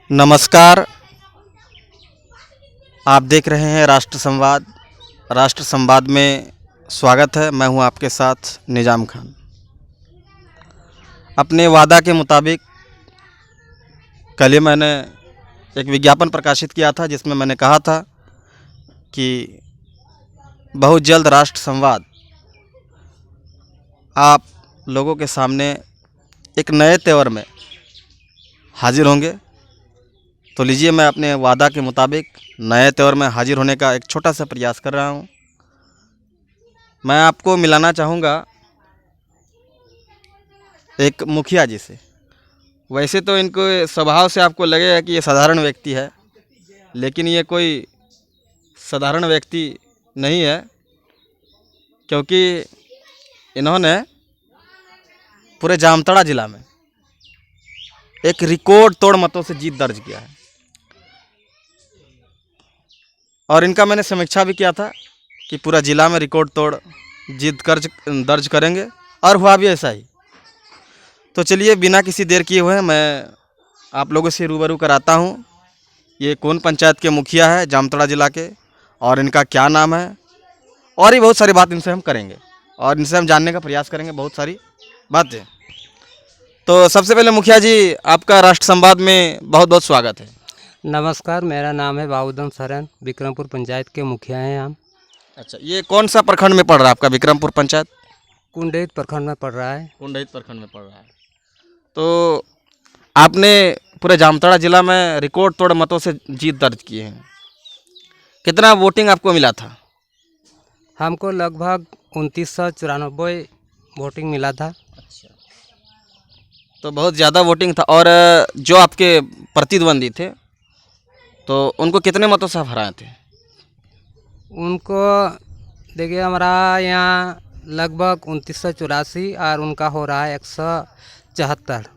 नमस्कार। आप देख रहे हैं राष्ट्र संवाद। राष्ट्र संवाद में स्वागत है। मैं हूं आपके साथ निजाम खान। अपने वादा के मुताबिक कल ही मैंने एक विज्ञापन प्रकाशित किया था जिसमें मैंने कहा था कि बहुत जल्द राष्ट्र संवाद आप लोगों के सामने एक नए तेवर में हाजिर होंगे। तो लीजिए, मैं अपने वादा के मुताबिक नए तेवर में हाजिर होने का एक छोटा सा प्रयास कर रहा हूं। मैं आपको मिलाना चाहूँगा एक मुखिया जी से। वैसे तो इनको स्वभाव से आपको लगेगा कि ये साधारण व्यक्ति है, लेकिन ये कोई साधारण व्यक्ति नहीं है, क्योंकि इन्होंने पूरे जामताड़ा ज़िला में एक रिकॉर्ड तोड़ मतों से जीत दर्ज किया है। और इनका मैंने समीक्षा भी किया था कि पूरा ज़िला में रिकॉर्ड तोड़ जीत दर्ज करेंगे, और हुआ भी ऐसा ही। तो चलिए, बिना किसी देर किए हुए मैं आप लोगों से रूबरू कराता हूँ ये कौन पंचायत के मुखिया है जामताड़ा ज़िला के, और इनका क्या नाम है, और ये बहुत सारी बात इनसे हम करेंगे और इनसे हम जानने का प्रयास करेंगे बहुत सारी बातें। तो सबसे पहले मुखिया जी, आपका राष्ट्र संवाद में बहुत बहुत स्वागत है। नमस्कार, मेरा नाम है बाबूदन सरन, विक्रमपुर पंचायत के मुखिया हैं हम। अच्छा, ये कौन सा प्रखंड में पड़ रहा है आपका विक्रमपुर पंचायत? कुंडेत प्रखंड में पड़ रहा है। कुंडहित प्रखंड में पड़ रहा है। तो आपने पूरे जामताड़ा जिला में रिकॉर्ड तोड़ मतों से जीत दर्ज किए हैं। कितना वोटिंग आपको मिला था? हमको लगभग 2994 वोटिंग मिला था। अच्छा, तो बहुत ज़्यादा वोटिंग था। और जो आपके प्रतिद्वंदी थे तो उनको कितने मतों से आप हराए थे? उनको देखिए, हमारा यहाँ लगभग 2984 और उनका हो रहा है 174।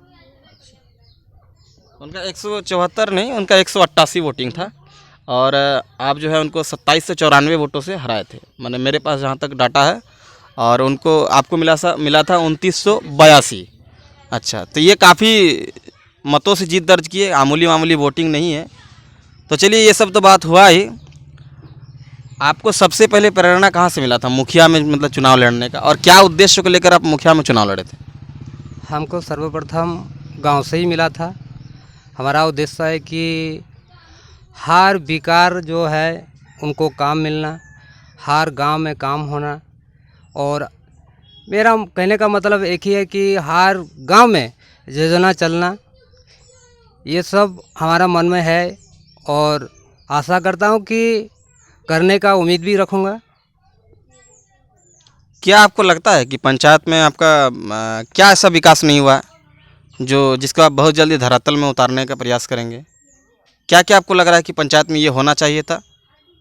उनका 174 नहीं, उनका 188 वोटिंग था। और आप जो है उनको 27 से 94 वोटों से हराए थे, मैंने मेरे पास जहाँ तक डाटा है। और उनको आपको मिला था 2982। अच्छा, तो ये काफ़ी मतों से जीत दर्ज किए, मामूली वोटिंग नहीं है। तो चलिए, ये सब तो बात हुआ ही। आपको सबसे पहले प्रेरणा कहाँ से मिला था मुखिया में, मतलब चुनाव लड़ने का, और क्या उद्देश्य को लेकर आप मुखिया में चुनाव लड़े थे? हमको सर्वप्रथम गांव से ही मिला था। हमारा उद्देश्य है कि हर विकार जो है उनको काम मिलना, हर गांव में काम होना। और मेरा कहने का मतलब एक ही है कि हर गांव में योजना चलना, ये सब हमारा मन में है। और आशा करता हूं कि करने का उम्मीद भी रखूंगा। क्या आपको लगता है कि पंचायत में आपका क्या ऐसा विकास नहीं हुआ जो जिसको आप बहुत जल्दी धरातल में उतारने का प्रयास करेंगे? क्या क्या आपको लग रहा है कि पंचायत में ये होना चाहिए था,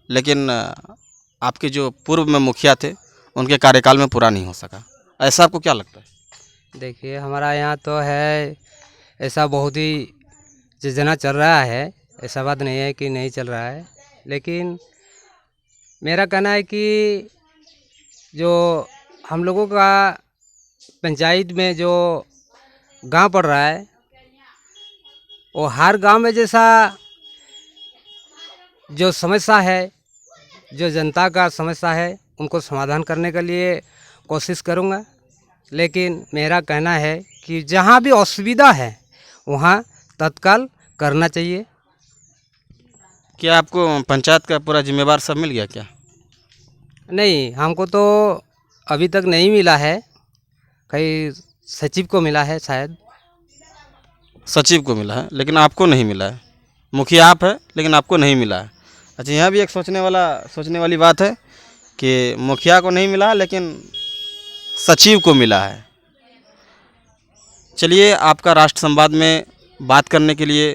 लेकिन आपके जो पूर्व में मुखिया थे उनके कार्यकाल में पूरा नहीं हो सका? ऐसा आपको क्या लगता है? देखिए, हमारा यहाँ तो है, ऐसा बहुत ही योजना चल रहा है, ऐसा बात नहीं है कि नहीं चल रहा है। लेकिन मेरा कहना है कि जो हम लोगों का पंचायत में जो गांव पड़ रहा है, वो हर गांव में जैसा जो समस्या है, जो जनता का समस्या है, उनको समाधान करने के लिए कोशिश करूंगा। लेकिन मेरा कहना है कि जहां भी असुविधा है वहां तत्काल करना चाहिए। क्या आपको पंचायत का पूरा जिम्मेवार सब मिल गया क्या? नहीं, हमको तो अभी तक नहीं मिला है, कहीं सचिव को मिला है शायद। सचिव को मिला है, लेकिन आपको नहीं मिला है। मुखिया आप है, लेकिन आपको नहीं मिला है। अच्छा, यहाँ भी एक सोचने वाली बात है कि मुखिया को नहीं मिला, लेकिन सचिव को मिला है। चलिए, आपका राष्ट्र संवाद में बात करने के लिए,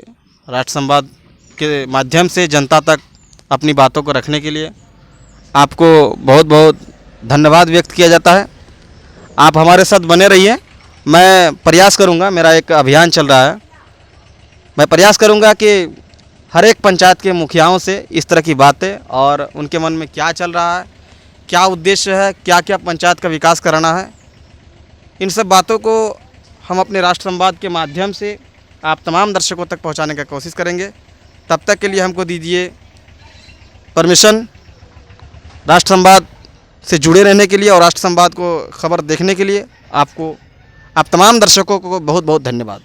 राष्ट्र संवाद के माध्यम से जनता तक अपनी बातों को रखने के लिए आपको बहुत बहुत धन्यवाद व्यक्त किया जाता है। आप हमारे साथ बने रहिए। मैं प्रयास करूंगा, मेरा एक अभियान चल रहा है, मैं प्रयास करूंगा कि हर एक पंचायत के मुखियाओं से इस तरह की बातें और उनके मन में क्या चल रहा है, क्या उद्देश्य है, क्या क्या पंचायत का विकास कराना है, इन सब बातों को हम अपने राष्ट्र संवाद के माध्यम से आप तमाम दर्शकों तक पहुंचाने का कोशिश करेंगे। तब तक के लिए हमको दीजिए परमिशन राष्ट्र संवाद से जुड़े रहने के लिए और राष्ट्र संवाद को खबर देखने के लिए। आप तमाम दर्शकों को बहुत बहुत धन्यवाद।